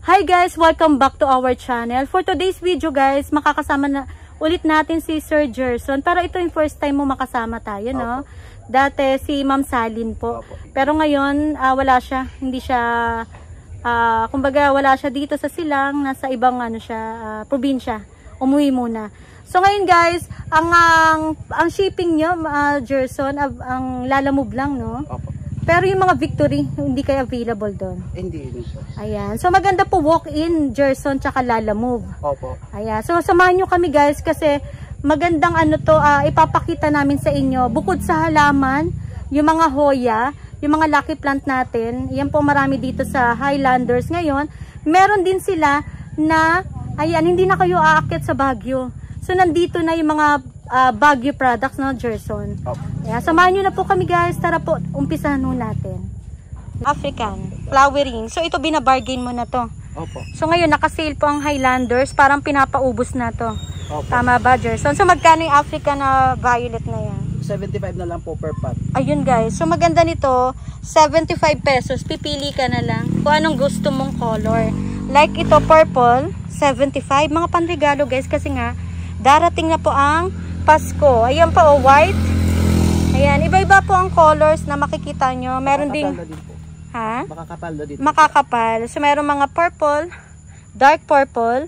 Hi guys! Welcome back to our channel. For today's video guys, makakasama na ulit natin si Sir Gerson. Pero ito yung first time mo makasama tayo, no? Dati si Ma'am Salin po. Pero ngayon, wala siya. Hindi siya, kumbaga wala siya dito sa Silang. Nasa ibang probinsya. Umuwi muna. So ngayon guys, ang shipping nyo, Gerson, ang Lalamove lang, no? Pero yung mga Victory, hindi kayo available doon? Hindi po. Ayan. So maganda po walk-in, Gerson, tsaka Lalamove. Opo. Ayan. So samahan nyo kami guys kasi magandang ipapakita namin sa inyo. Bukod sa halaman, yung mga hoya, yung mga lucky plant natin, yan po marami dito sa Highlanders ngayon. Meron din sila na, ayan, hindi na kayo aakyat sa Baguio. So nandito na yung mga Baguio products, no, Gerson? Ayan, samahan nyo na po kami guys. Tara po, umpisahan nun natin. African flowering. So ito binabargain mo na to. Opo. So ngayon naka-sale po ang Highlanders. Parang pinapaubos na to. Opo. Tama ba, Gerson? So magkano yung African na violet na yan? 75 na lang po per pot. Ayun guys. So maganda nito, 75 pesos. Pipili ka na lang kung anong gusto mong color. Like ito, purple, 75. Mga panregalo guys kasi nga, darating na po ang Pasko. Ayan pa white. Ayan, iba-iba po ang colors na makikita nyo. Meron ding ha? Makakapal din. Makakapal. So meron mga purple, dark purple.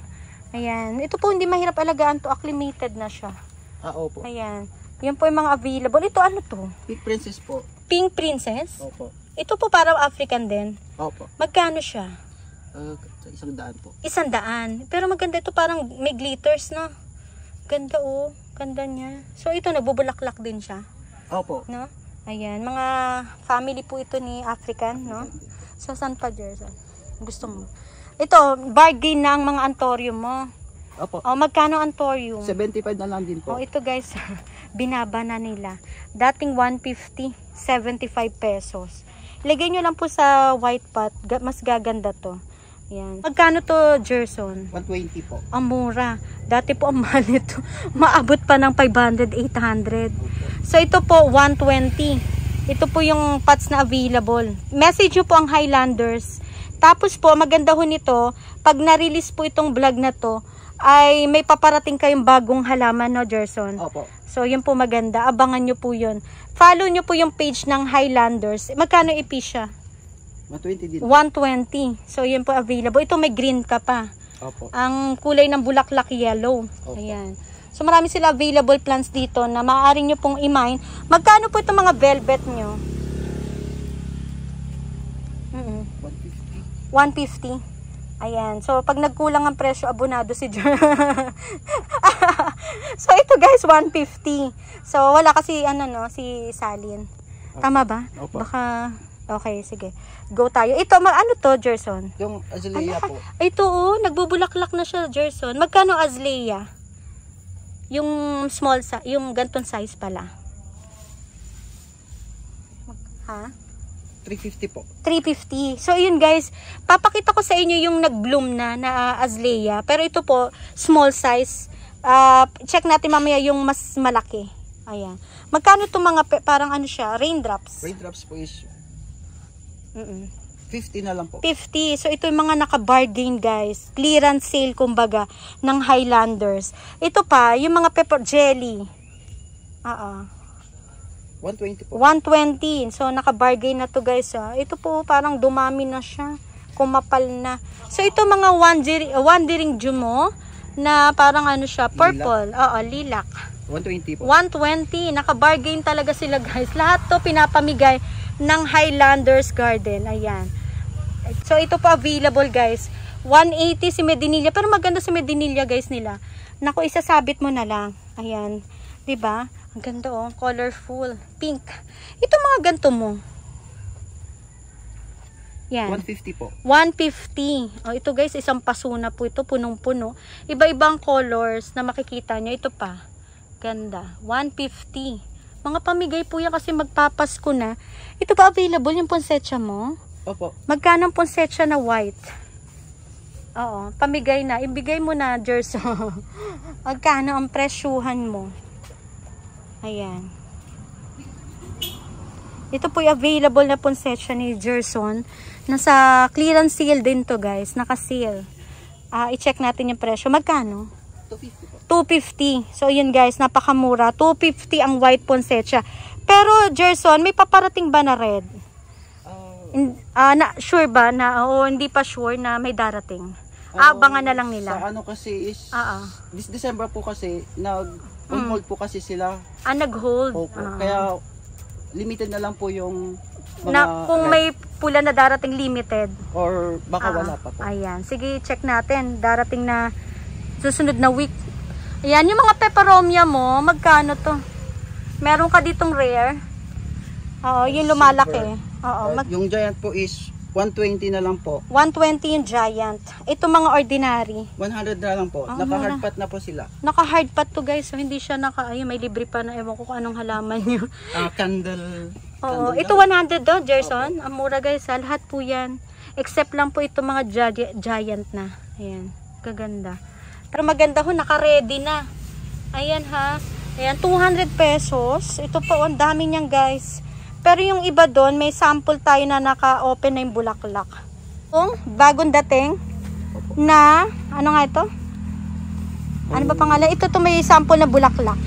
Ayan. Ito po hindi mahirap alagaan to, acclimated na siya. Opo. Ayan. Yan po yung mga available. Ito ano to? Pink Princess po. Pink Princess? Opo. Ito po parang African din. Opo. Magkano siya? 100 po. 100. Pero maganda ito, parang may glitters, no? Ganda oh. Ganda niya. So ito nagbubulaklak din siya. Opo. No? Ayan, mga family po ito ni African, no? So saan pa, Gerson? Gusto mo? Ito, bargain na ang mga antorium mo. Opo. Oh, magkano antorium? 75 na lang din po. Oh, ito guys, binaba na nila. Dating 150, 75 pesos. Ilagay nyo lang po sa white pot, mas gaganda to. Ayan. Magkano to, Gerson? 120 po. Ang mura. Dati po ang mahal nito. Maabot pa ng 500, 800. So ito po 120. Ito po yung pots na available. Message nyo po ang Highlanders. Tapos po maganda ho nito, pag na-release po itong vlog na to, ay may paparating kayong bagong halaman, no, Gerson? Opo. So yun po maganda. Abangan nyo po yun. Follow nyo po yung page ng Highlanders. Magkano ipi siya? 120 din. 120. So yun po available. Ito may green ka pa. Opo. Ang kulay ng bulaklak yellow. Opo. Ayan. So marami sila available plants dito na maaari nyo pong i-mine. Magkano po itong mga velvet nyo? 150. Ayan. So pag nagkulang ang presyo, abonado si Jer. So ito guys, 150. So wala kasi si Salin. Tama ba? Opo. Baka okay, sige. Go tayo. Ito, ano to, Gerson? Yung azalea po. Ito, nagbubulaklak na siya, Gerson. Magkano azalea? Yung small size, yung ganton size pala. Ha? 350 po. 350. So, yun guys, papakita ko sa inyo yung nag-bloom na azalea. Pero ito po, small size. Check natin mamaya yung mas malaki. Ayan. Magkano itong mga, parang ano siya, raindrops? Raindrops po is 50 na lang po. 50. So, ito yung mga naka-bargain, guys. Clearance sale, kumbaga, ng Highlanders. Ito pa, yung mga pepper jelly. 120 po. 120. So, naka-bargain na to, guys. Ito po, parang dumami na siya. Kumapal na. So, ito mga wandering jumo na parang ano siya, purple. Lilac. 120 po. 120. Naka-bargain talaga sila, guys. Lahat to pinapamigay ng Highlanders Garden. Ayan. So ito po available guys. 180 si Medinilla. Pero maganda si Medinilla guys nila. Naku, isasabit mo na lang. Ayan. 'Di ba? Ang ganda oh, colorful, pink. Ito mga ganto mo. Yan. 150 po. 150. Oh, ito guys, isang paso na po ito, punong-puno. Iba-ibang colors na makikita nyo. Ito pa. Ganda. 150. Mga pamigay po yan kasi magpapasko na. Ito ba available yung poinsettia mo? Opo. Magkano ang poinsettia na white? Oo, pamigay na. Ibigay mo na, Gerson. Magkano ang presyuhan mo? Ayan. Ito po yung available na poinsettia ni Gerson. Nasa clearance sale din to guys. Naka-sale. I-check natin yung presyo. Magkano? 250 po. 250. So yun guys, napakamura. 250 ang white poinsettia. Pero Gerson, may paparating ba na red? Sure ba na hindi pa sure na may darating? Abangan na lang nila. Sa ano kasi is this December po kasi nag-hold po kasi sila. Nag-hold. Kaya limited na lang po yung mga kung may pula na darating limited or baka wala pa po. Ayan, sige check natin. Darating na susunod na week. Ayan, yung mga peperomia mo, magkano to? Meron ka ditong rare? Oo, yung lumalaki. Yung giant po is 120 na lang po. 120 yung giant. Ito mga ordinary. 100 na lang po. Naka-hardpat na po sila. Naka-hardpat to guys. So, hindi siya may libre pa na ewan ko kung anong halaman nyo. Candle. Oo, ito 100 do, Gerson. Ang mura guys. Lahat po yan. Except lang po ito mga giant na. Ayan. Kaganda. Pero maganda ho, naka-ready na. Ayan ha. Ayan, 200 pesos. Ito po, ang dami niyan guys. Pero yung iba doon, may sample tayo na naka-open na yung bulaklak. Yung bagong dating na, ano nga ito? Ano ba pangalan? Ito may sample na bulaklak.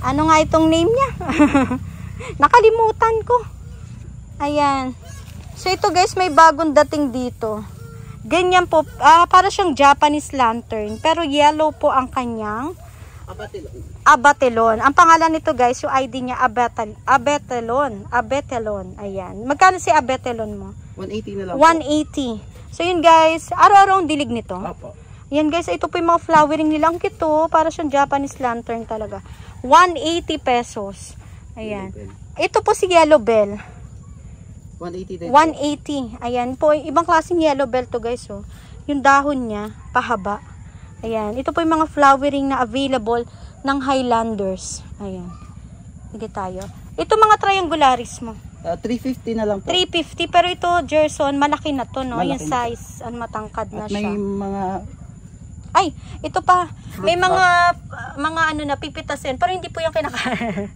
Ano nga itong name niya? Nakalimutan ko. Ayan. So ito guys, may bagong dating dito. Ganyan po, para siyang Japanese lantern. Pero yellow po ang kanyang Abatelon. Ang pangalan nito guys, yung ID niya Abatelon. Ayan. Magkano si Abatelon mo? 180 na lang 180. So yun guys, araw-araw ang dilig nito. Opo. Yan guys, ito po yung mga flowering nilang kito. Para siyang Japanese lantern talaga. 180 pesos. Ayan. Ito po si Yellow Bell. 180 din. 180. Ayan po, ibang klaseng yellow bell to guys. Oh. Yung dahon niya, pahaba. Ayan. Ito po yung mga flowering na available ng Highlanders. Ayan. Sige tayo. Ito mga triangularis mo. 350 na lang po. 350. Pero ito, Gerson, malaki na to, no? Malaki yung size, matangkad na at may siya. mga... Ay, ito pa. May mga ano na pipitasin. Pero hindi po yung kinakain.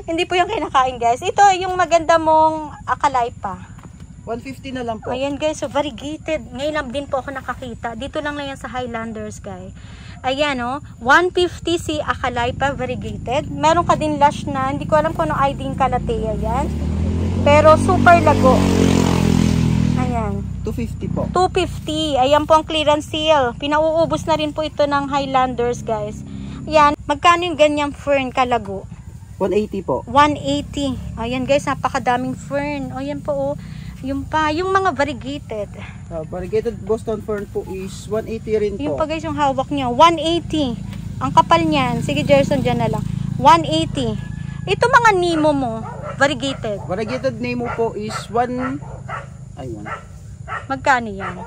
Hindi po yung kinakain, guys. Ito, yung maganda mong Acalypa. 150 na lang po. Ayan guys, so variegated. Ngayon lang din po ako nakakita. Dito lang yan sa Highlanders guys. Ayan o, 150 si Acalypa variegated. Meron ka din lush na, hindi ko alam kung ano ID yung Calathea yan. Pero super lago. Ayan. 250 po. 250. Ayan po ang clearance sale. Pinauubos na rin po ito ng Highlanders guys. Ayan, magkano yung ganyang fern kalago? 180 po. 180. Ayan guys, napakadaming fern. Ayan po oh. Yung mga variegated. Variegated Boston Fern po is 180 rin po. Yung pa guys, yung hawak niya, 180. Ang kapal niyan. Sige Gerson, dyan na lang. 180. Ito mga Nemo mo, variegated. Variegated Nemo po is ayun. Magkano yan?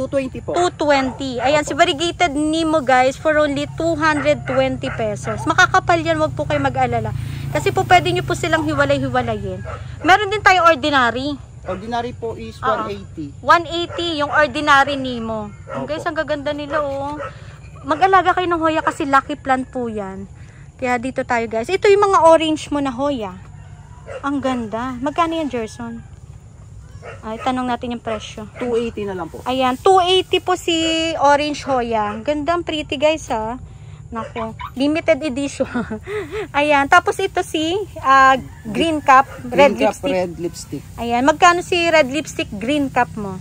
220 po. 220. Ayan, si variegated Nemo guys, for only 220 pesos. Makakapal yan, wag po kayo mag-alala. Kasi po pwede nyo po silang hiwalay-hiwalayin. Meron din tayo ordinary. Ordinary po is 180. 180 yung ordinary Nemo. Guys, ang gaganda nila oh. Mag-alaga kayo ng Hoya kasi lucky plant po yan. Kaya dito tayo guys. Ito yung mga orange mo na Hoya. Ang ganda. Magkano yan, Gerson? Ay, tanong natin yung presyo. 280 na lang po. Ayan, 280 po si orange Hoya. Gandang pretty guys ha. Nako, limited edition. Ayan, tapos ito si green cup, red lipstick. Ayan, magkano si red lipstick green cup mo?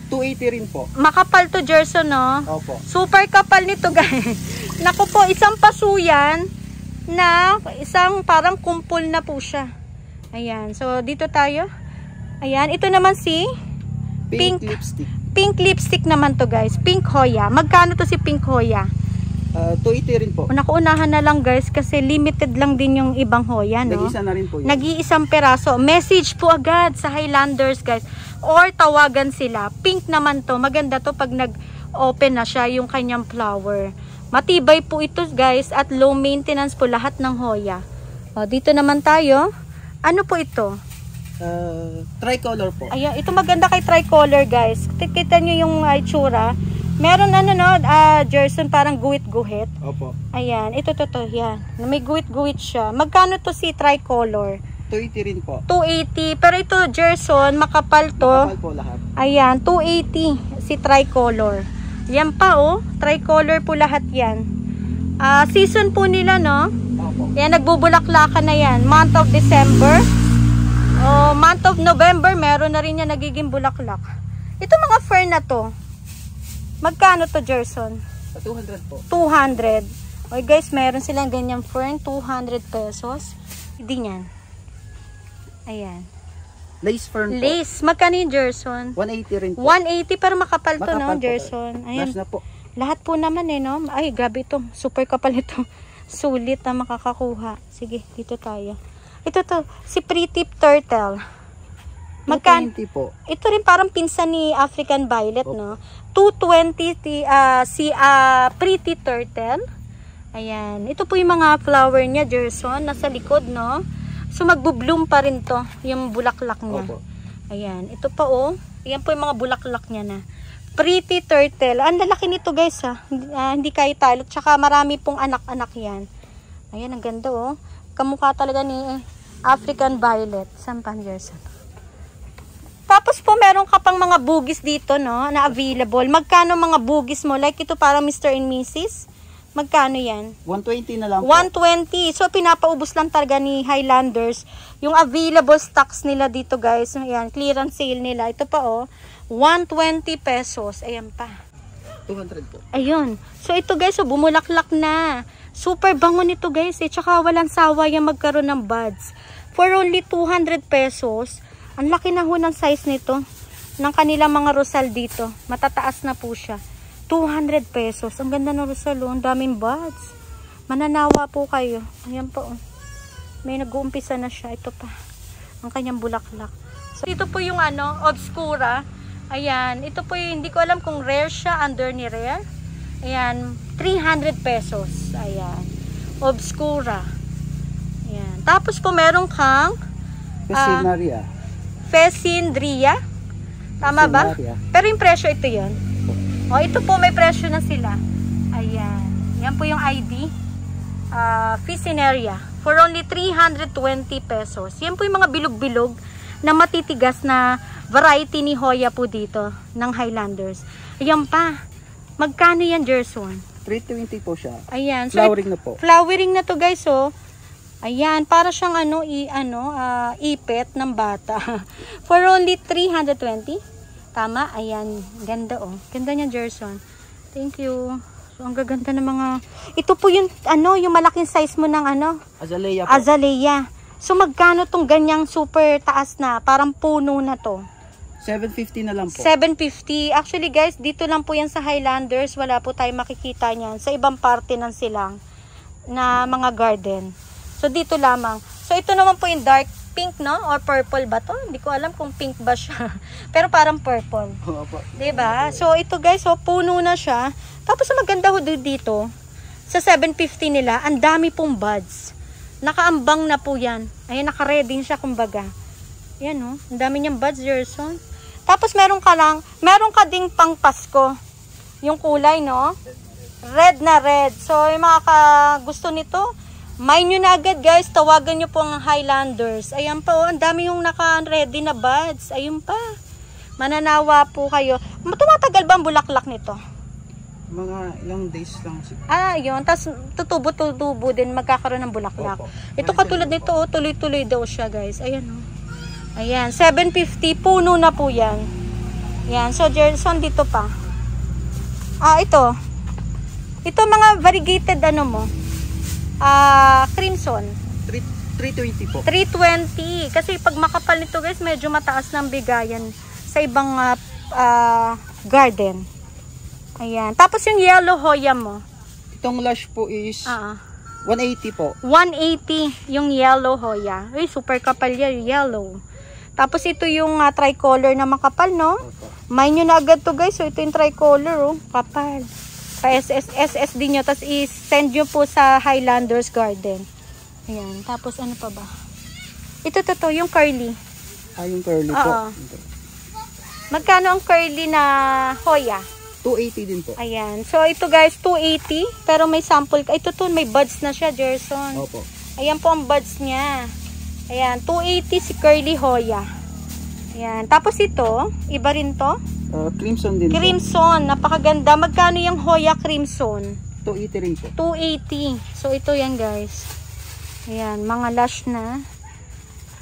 280 rin po. Makapal to Gerson, no? Opo. Super kapal nito guys. Nako po, isang pasuyan na isang parang kumpol na po siya. Ayan, so dito tayo. Ayan, ito naman si pink lipstick. Pink lipstick naman to guys, pink Hoya. Magkano to si pink Hoya? 280 rin po. Nakuunahan na lang guys kasi limited lang din yung ibang Hoya, no? Nag-isa na rin po yun. Nag-iisang peraso. Message po agad sa Highlanders guys. Or tawagan sila. Pink naman to. Maganda to pag nag-open na siya yung kanyang flower. Matibay po ito guys at low maintenance po lahat ng Hoya. O, dito naman tayo. Ano po ito? Tricolor po. Ayan, ito maganda kay tricolor guys. Kita nyo yung itsura. Meron ano no, Gerson, parang guhit-guhit. Opo. Ayan, ito yan. May guhit-guhit siya. Magkano to si tricolor? 280 rin po. 280. Pero ito, Gerson, makapal to. Makapal po lahat. Ayan, 280 si tricolor. Yan pa oh, tricolor po lahat yan. Season po nila no. Opo. Yan, nagbubulaklakan na yan. Month of December. Month of November, meron na rin yan nagiging bulaklak. Ito mga fern na to. Magkano to, Gerson? 200 po. 200. Okay guys, meron silang ganyang fern, 200 pesos. Hindi yan. Ayan. Lace fern po. Lace. Magkano yung Gerson? 180 rin po. 180 pero makapal to, no, Makapal po. Gerson? Ayan. Last na po. Lahat po naman eh, no? Ay, grabe ito. Super kapal ito. Sulit na makakakuha. Sige, dito tayo. Ito to, si Pretty Turtle. Magkano? 220 po. Ito rin parang pinsan ni African Violet, no? 220 si Pretty Turtle. Ayan. Ito po yung mga flower niya, Gerson. Nasa likod, no? So, magbo-bloom pa rin to, yung bulaklak niya. Opo. Ayan. Ito pa, oh. Ayan po yung mga bulaklak niya na. Pretty Turtle. Ang lalaki nito, guys, ha. Hindi kayo talot. Tsaka marami pong anak-anak yan. Ayan, ang ganda, oh. Kamukha talaga ni African Violet. Sampan, Gerson. Tapos po, meron ka pang mga bugis dito, no, na available. Magkano mga bugis mo? Like ito parang Mr. and Mrs. Magkano yan? 120 na lang po. 120. So, pinapaubos lang talaga ni Highlanders yung available stocks nila dito, guys. Ayan, clearance sale nila. Ito pa, oh. 120 pesos. Ayan pa. 200 po. Ayun. So, ito, guys, oh, bumulaklak na. Super bango nito, guys. Tsaka walang sawa yung magkaroon ng buds. For only 200 pesos, ang laki na ho ng size nito. Ng kanilang mga rosal dito. Matataas na po siya. 200 pesos. Ang ganda ng rosal, oh. Ang daming buds. Mananawa po kayo. Ayan po, oh. May nag-uumpisa na siya. Ito pa. Ang kanyang bulaklak. So, ito po yung ano, obscura. Ayan. Ito po yung, hindi ko alam kung rare siya, under ni rare. Ayan. 300 pesos. Ayan. Obscura. Ayan. Tapos po, meron kang Pesinaria. Pesindria. Tama ba? Pero yung presyo, ito yun. O, ito po, may presyo na sila. Ayan. Yan po yung ID. Pesinaria. For only 320 pesos. Yan po yung mga bilog-bilog na matitigas na variety ni Hoya po dito ng Highlanders. Ayan pa. Magkano yan, Gerson? 320 po siya. Ayan. So, Flowering na po. Flowering na to, guys, oh. Ayan, para siyang ipet ng bata. For only 320. Tama? Ayan, ganda, oh. Ganda niya, Gerson. Thank you. So, ang gaganda ng mga... Ito po yung, yung malaking size mo ng, Azalea po. Azalea. So, magkano tong ganyang super taas na? Parang puno na to. 750 na lang po. 750. Actually, guys, dito lang po yan sa Highlanders. Wala po tayo makikita niyan. Sa ibang parte ng silang na mga garden. So, dito lamang. So, ito naman po yung dark pink, no? Or purple ba to? Hindi ko alam kung pink ba siya. Pero parang purple. Diba? So, ito guys, puno na siya. Tapos, maganda ho dito. Sa 750 nila, ang dami pong buds. Nakaambang na po yan. Ayan, naka-ready siya, kumbaga. Ayan, oh. Ang dami niyang buds, Gerson. Tapos, meron ka ding pang Pasko. Yung kulay, no? Red na red. So, yung mga gusto nito, may nyo na agad, guys. Tawagan nyo po ang Highlanders. Ayan pa, oh. Ang dami yung naka-ready na buds. Ayun pa. Mananawa po kayo. Tumatagal ba ang bulaklak nito? Mga ilang days lang. Yun. Tapos, tutubo din. Magkakaroon ng bulaklak. Opo. Ito katulad nito, oh. Tuloy-tuloy daw siya, guys. Ayan, oh. Ayan. 750. Puno na po yan. Ayan. So, Gerson, dito pa. Ito. Ito mga variegated, mo. Crimson. 320 po. 320. Kasi pag makapal nito, guys, medyo mataas ng bigayan sa ibang garden. Ayan. Tapos yung yellow Hoya mo. Itong lush po is 180 po. 180 yung yellow Hoya. Uy, super kapal yan, yellow. Tapos ito yung tricolor na makapal, no? May nyo na agad to, guys. So, ito yung tricolor, oh. Kapal. Pa-SSD nyo. Tapos i-send nyo po sa Highlanders Garden. Ayan. Tapos ano pa ba? Ito, yung curly. Yung curly po. Magkano ang curly na Hoya? 280 din po. Ayan. So, ito guys, 280. Pero may sample. Ito to, may buds na siya, Gerson. Opo. Ayan po ang buds niya. Ayan, 280 si Curly Hoya. Ayan. Tapos ito, iba rin to. Crimson din Crimson. Napakaganda. Magkano yung Hoya Crimson? 280 rin po. 280. So, ito yan guys. Ayan, mga lush na.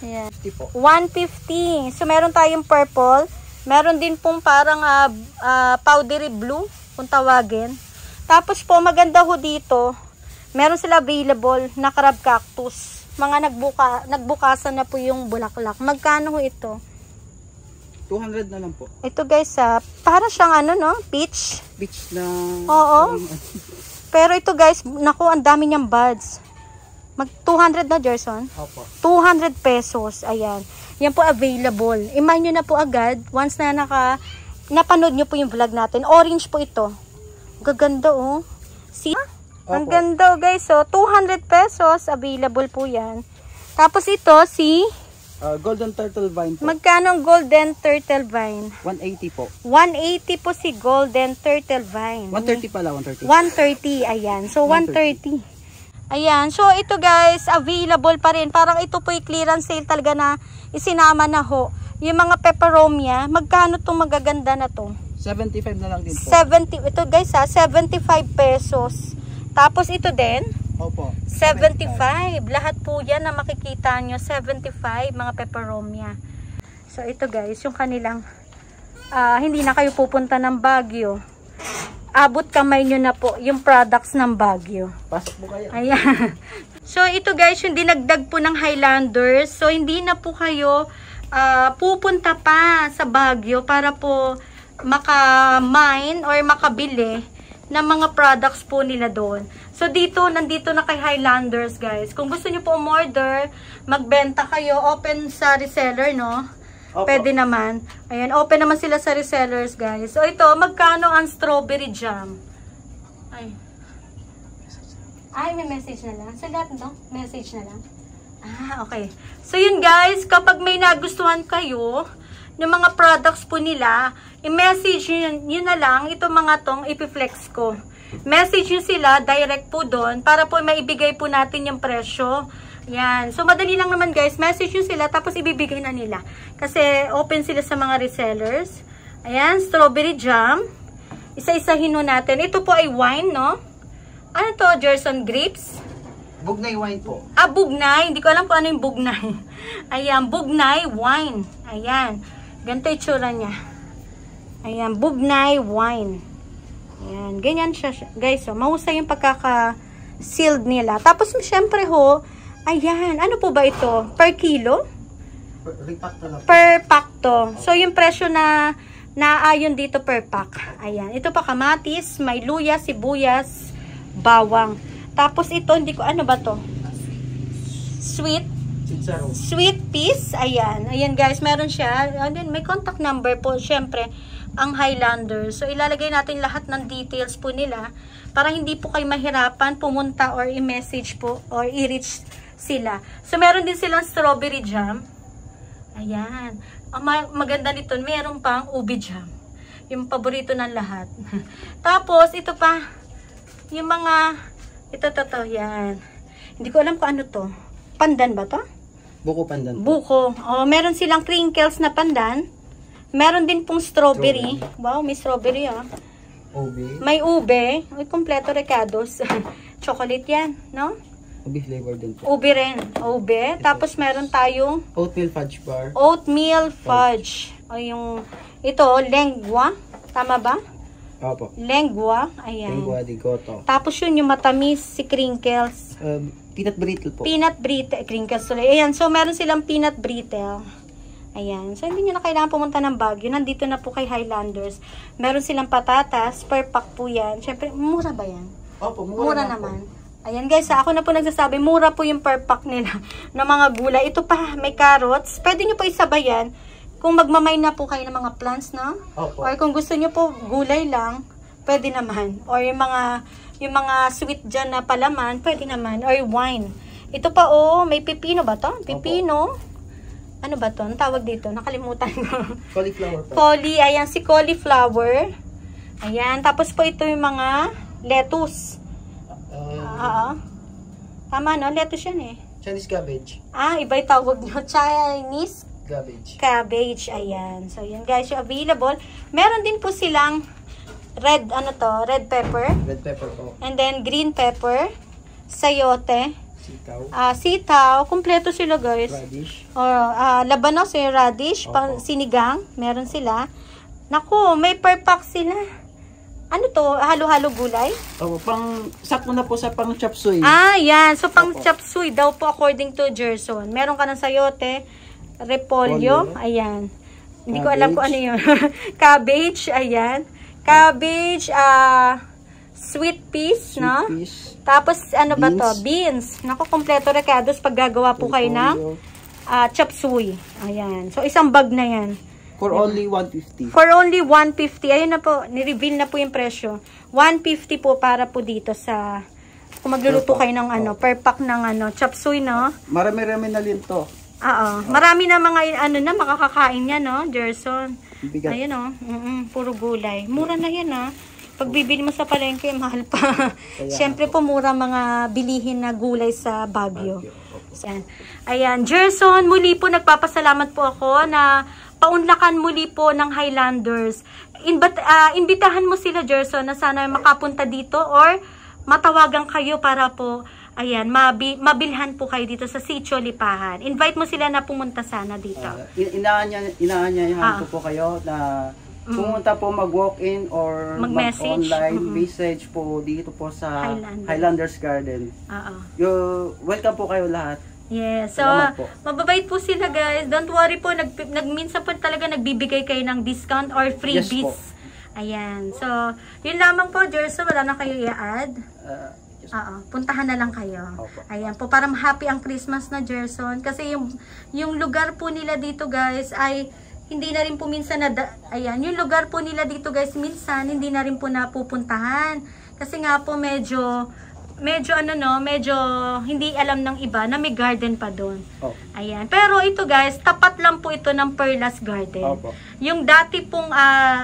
Ayan. 150. So, meron tayong purple. Meron din pong parang powdery blue, kung tawagin. Tapos po, maganda ho dito. Meron sila available na crab cactus. Mga nagbukasan na po yung bulaklak. Magkano ho ito? 200 na lang po. Ito guys, para siyang ano, no? Peach. Peach na... Oo. Pero ito guys, naku, ang dami niyang buds. Mag 200 na, Gerson? Opo. 200 pesos. Ayan. Yan po available. I-mind nyo na po agad. Once na napanood nyo po yung vlog natin. Orange po ito. Gaganda oh. See? Ang ganda guys. So, 200 pesos. Available po yan. Tapos ito, si... Golden Turtle Vine po. Magkano ang Golden Turtle Vine? 180 po. 180 po si Golden Turtle Vine. 130 pala, 130. 130, ayan. So, 130. Ayan. So, ito guys, available pa rin. Parang ito po yung clearance sale talaga na isinama na ho. Yung mga peperomia, magkano itong magaganda na to? 75 na lang din po. 70, ito guys 75 pesos. Tapos ito din? Opo. 75. Lahat po yan na makikita nyo. 75 mga peperomia. So ito guys, yung kanilang hindi na kayo pupunta ng Baguio. Abot kamay nyo na po yung products ng Baguio. Pasok po kayo. Ayan. So ito guys, yung dinagdag po ng Highlanders. So hindi na po kayo pupunta pa sa Baguio para po maka-mine or makabili ng mga products po nila doon. So nandito na kay Highlanders guys. Kung gusto niyo po umorder, magbenta kayo, open sa reseller, no? Opo. Pwede naman. Ayan, open naman sila sa resellers guys. So ito, magkano ang strawberry jam? Ay, may message na lang. Sa lahat, no? Message na lang. Okay. So yun guys, kapag may nagustuhan kayo ng mga products po nila, i-message yun na lang, ito mga tong ipiflex ko. Message nyo sila, direct po doon, para po maibigay po natin yung presyo. Yan. So, madali lang naman guys, message nyo sila, tapos ibibigay na nila. Kasi, open sila sa mga resellers. Ayan, strawberry jam. Isa-isahin natin. Ito po ay wine, no? Ano to, Gerson? Grapes? Bugnay wine po. Bugnay. Hindi ko alam kung ano yung bugnay. Ayan, bugnay wine. Ayan. Ganito yung tsura niya. Ayan, bugnay wine. Ayan, ganyan siya guys. So, mahusay yung pagkaka-sealed nila. Tapos, syempre ho, ayan, ano po ba ito? Per kilo? Per pack to. So, yung presyo na naayon dito per pack. Ayan, ito pa kamatis, may luya, sibuyas, bawang. Tapos, ito, hindi ko, ano ba to? Sweet peas. Ayan. Ayan guys, meron siya. Then, may contact number po, syempre, ang Highlanders. So, ilalagay natin lahat ng details po nila para hindi po kayo mahirapan pumunta or i-message po or i-reach sila. So, meron din silang strawberry jam. Ayan. Ang maganda nito, meron pang ubi jam. Yung paborito ng lahat. Tapos, ito pa, yung mga, ito, yan. Hindi ko alam kung ano to. Pandan ba to? Buko pandan. Buko. Oh, meron silang crinkles na pandan. Meron din pong strawberry. Wow, may strawberry Ube. May ube. Ay, kompleto recados. Chocolate yan, no? Ube flavor din po. Ube rin. Ube. Tapos meron tayong oatmeal fudge bar. Oatmeal fudge. O yung, ito, lengua. Tama ba? Opo. Lengua. Ayan. Lengua de goto. Tapos yun, yung matamis, si crinkles. Peanut brittle po. Peanut brittle. Crinkles tuloy. Ayan, so meron silang peanut brittle. Ayan. So, hindi nyo na kailangan pumunta ng Baguio. Nandito na po kay Highlanders. Meron silang patatas. Per pack po yan. Siyempre, mura ba yan? Opo, mura naman. Ayan guys, ako na po nagsasabi, mura po yung per pack nila ng mga gulay. Ito pa, may carrots. Pwede nyo po isabay yan. Kung magmamay na po kayo ng mga plants, no? Opo. Or kung gusto nyo po gulay lang, pwede naman. Or yung mga sweet dyan na palaman, pwede naman. Or wine. Ito pa, may pipino ba to? Pipino. Opo. Ano ba to? Ang tawag dito? Nakalimutan ko. Cauliflower po. Ayan si cauliflower. Ayan, tapos po ito yung mga lettuce. Tama no, lettuce yan eh. Chinese cabbage. Iba yung tawag nyo. Chinese Cabbage. Ayan. So, yan guys, yung available. Meron din po silang red pepper. Red pepper po. And then, green pepper. Sayote. Sitaw. Sitaw. Kompleto sila guys. Radish. Labanos, yung radish. Sinigang. Meron sila. Naku, may per pack sila. Ano to? Halo-halo gulay? Pang sakto na po sa pang chop suey. Yan. So, pang chop suey daw po according to Gerson. Meron ka ng sayote, repolyo. Ayan. Hindi ko alam kung ano yun. Cabbage. Ayan. Cabbage, sweet peas, no? Tapos, ano ba to? Beans. Naku, kompleto recados pag gagawa po kayo ng chop suey. Ayan. So, isang bag na yan. For only 150. For only 150. Ayun na po, ni-reveal na po yung presyo. 150 po para po dito sa kung magluluto kayo ng per pack ng chop suey, no? Marami-rami na rin to. Marami na mga makakakain niya, no, Gerson. Bigat. Ayun, puro gulay. Mura na yan, Pag bibili mo sa palengke, mahal pa. Siyempre po, mura mga bilihin na gulay sa Baguio. Ayan, Gerson, muli po nagpapasalamat po ako na paunlakan muli po ng Highlanders. Imbitahan mo sila, Gerson, na sana makapunta dito or matawagan kayo para po, ayan, mabilhan po kayo dito sa Sitio Lipahan. Invite mo sila na pumunta sana dito. Inaanyayahan ko po kayo na pumunta po mag-walk-in or mag-online message po dito po sa Highlanders Garden. Welcome po kayo lahat. Yes, so mababait po sila guys. Don't worry po, minsan po talaga nagbibigay kayo ng discount or freebies. Yes po. Ayan, so yun lamang po, Gerson, wala na kayo i-add. Puntahan na lang kayo. Ayan po, para happy ang Christmas na, Gerson. Kasi yung lugar po nila dito guys ay hindi na rin po minsan yung lugar po nila dito guys minsan hindi na rin po napupuntahan. Kasi nga po medyo hindi alam ng iba na may garden pa doon. Ayan. Pero ito guys, tapat lang po ito ng Perlas Garden. Yung dati pong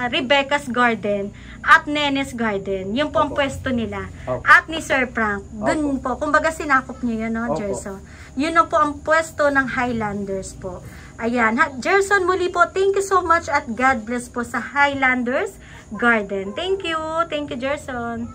Rebecca's Garden at Nene's Garden. Yun po ang pwesto nila. At ni Sir Frank. Doon po. Kumbaga sinakop niyo yun, no, Gerson? Yun po ang pwesto ng Highlanders po. Ayan. Gerson, muli po, thank you so much at God bless po sa Highlanders Garden. Thank you. Thank you, Gerson.